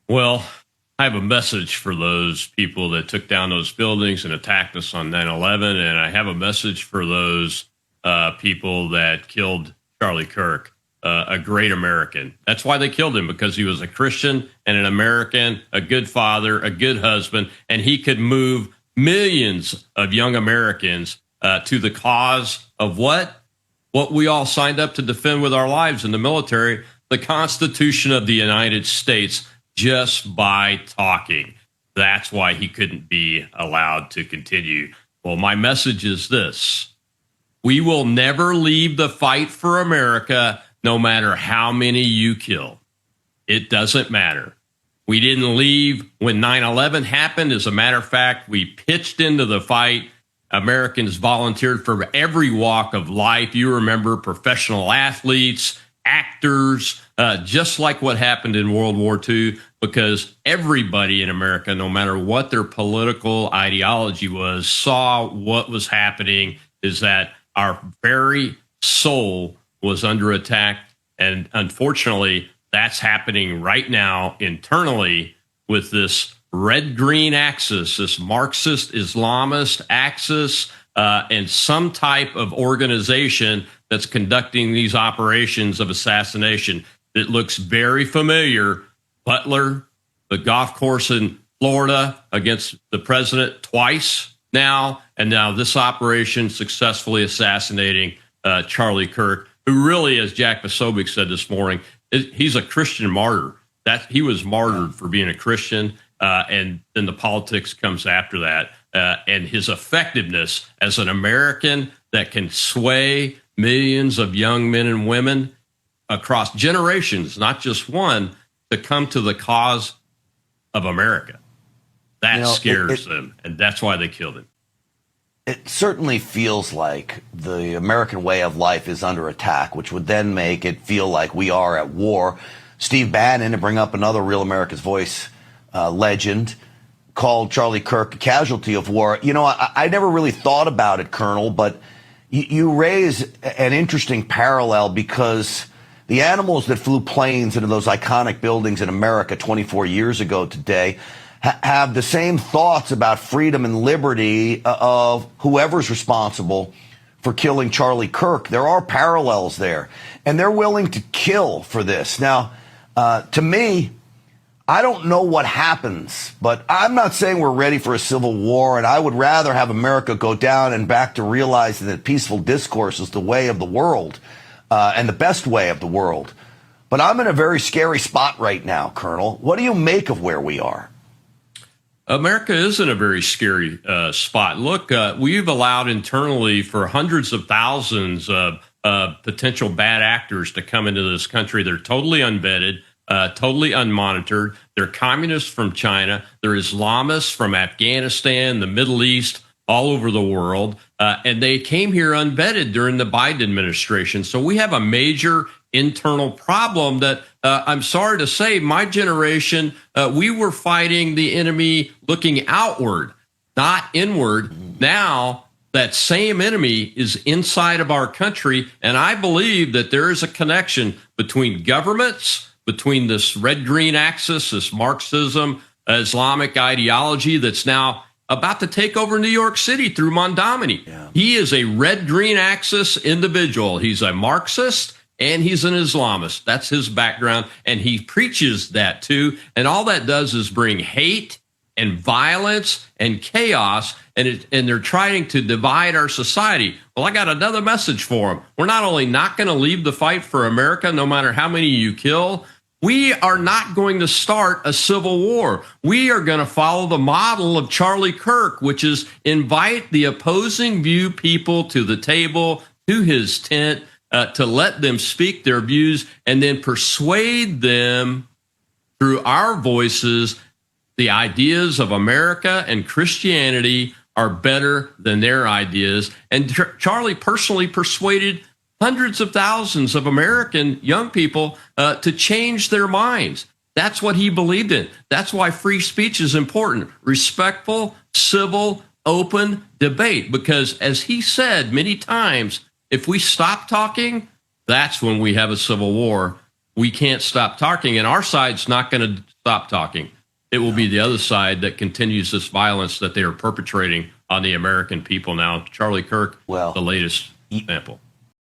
Well, I have a message for those people that took down those buildings and attacked us on 9/11, and I have a message for those people that killed Charlie Kirk, a great American. That's why they killed him, because he was a Christian and an American, a good father, a good husband, and he could move millions of young Americans to the cause of what we all signed up to defend with our lives in the military, the Constitution of the United States, just by talking. That's why he couldn't be allowed to continue. Well, my message is this: we will never leave the fight for America, no matter how many you kill. It doesn't matter. We didn't leave when 9/11 happened. As a matter of fact, we pitched into the fight. Americans volunteered for every walk of life. You remember professional athletes, actors, just like what happened in World War II, because everybody in America, no matter what their political ideology was, saw what was happening, is that our very soul was under attack. And unfortunately, that's happening right now internally with this red-green axis, this Marxist Islamist axis, and some type of organization that's conducting these operations of assassination. It looks very familiar. Butler, the golf course in Florida against the president twice now, and now this operation successfully assassinating Charlie Kirk, who really, as Jack Posobiec said this morning, he's a Christian martyr. That he was martyred for being a Christian, and then the politics comes after that. And his effectiveness as an American that can sway millions of young men and women across generations, not just one, to come to the cause of America. That scares them, and that's why they killed him. It certainly feels like the American way of life is under attack, which would then make it feel like we are at war. Steve Bannon, to bring up another Real America's Voice legend, called Charlie Kirk a casualty of war. You know, I never really thought about it, Colonel, but you raise an interesting parallel, because the animals that flew planes into those iconic buildings in America 24 years ago today have the same thoughts about freedom and liberty of whoever's responsible for killing Charlie Kirk. There are parallels there, and they're willing to kill for this. Now, to me, I don't know what happens, but I'm not saying we're ready for a civil war, and I would rather have America go down and back to realizing that peaceful discourse is the way of the world, and the best way of the world. But I'm in a very scary spot right now, Colonel. What do you make of where we are? America is in a very scary spot. Look, we've allowed internally for hundreds of thousands of potential bad actors to come into this country. They're totally unvetted, totally unmonitored. They're communists from China. They're Islamists from Afghanistan, the Middle East, all over the world. And they came here unvetted during the Biden administration. So we have a major internal problem that I'm sorry to say, my generation, we were fighting the enemy looking outward, not inward. Now that same enemy is inside of our country. And I believe that there is a connection between governments, between this red-green axis, this Marxism, Islamic ideology that's now about to take over New York City through Mondamini. Yeah. He is a red-green axis individual. He's a Marxist and he's an Islamist. That's his background, and he preaches that too. And all that does is bring hate and violence and chaos, and they're trying to divide our society. Well, I got another message for them. We're not only not going to leave the fight for America, no matter how many you kill, we are not going to start a civil war. We are going to follow the model of Charlie Kirk, which is invite the opposing view people to the table, to his tent, to let them speak their views, and then persuade them through our voices the ideas of America and Christianity are better than their ideas. And Charlie personally persuaded hundreds of thousands of American young people to change their minds. That's what he believed in. That's why free speech is important. Respectful, civil, open debate. Because as he said many times, if we stop talking, that's when we have a civil war. We can't stop talking, and our side's not going to stop talking. It will be the other side that continues this violence that they are perpetrating on the American people now. Charlie Kirk, the latest example.